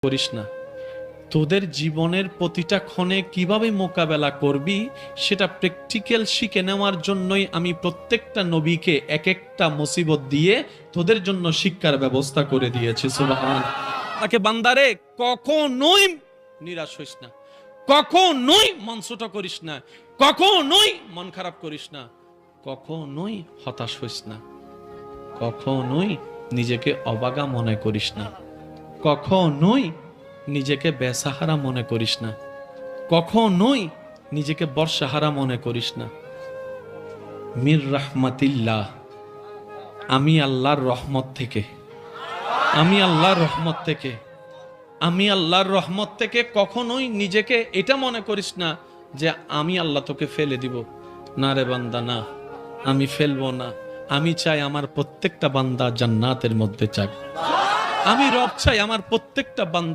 করিস না। তোদের জীবনের প্রতিটা ক্ষণে কিভাবে মোকাবেলা করবি সেটা প্র্যাকটিক্যাল শিখে নেওয়ার জন্যই আমি প্রত্যেকটা নবীকে এক একটা মুসিবত দিয়ে তোদের জন্য শিক্ষার ব্যবস্থা করে দিয়েছি। সুবহান। তাকে বান্দারে কখনোই নিরাশ হইস না, কখনোই মন ছোট করিস না, কখনোই মন খারাপ করিস না, কখনোই হতাশ হইস না, কখনোই নিজেকে অবাগা মনে করিস না, কখনোই নিজেকে বেসাহারা মনে করিস না, কখনোই নিজেকে বর্ষাহারা মনে করিস না। মির রাহমাতিল্লাহ, আমি আল্লাহর রহমত থেকে, আমি আল্লাহর রহমত থেকে, আমি আল্লাহর রহমত থেকে কখনোই নিজেকে এটা মনে করিস না যে আমি আল্লাহ তোকে ফেলে দিব। না রে বান্দা, না, আমি ফেলবো না। আমি চাই আমার প্রত্যেকটা বান্দা জান্নাতের মধ্যে যাক। আমি রব চাই আমার প্রত্যেকটা বান্দা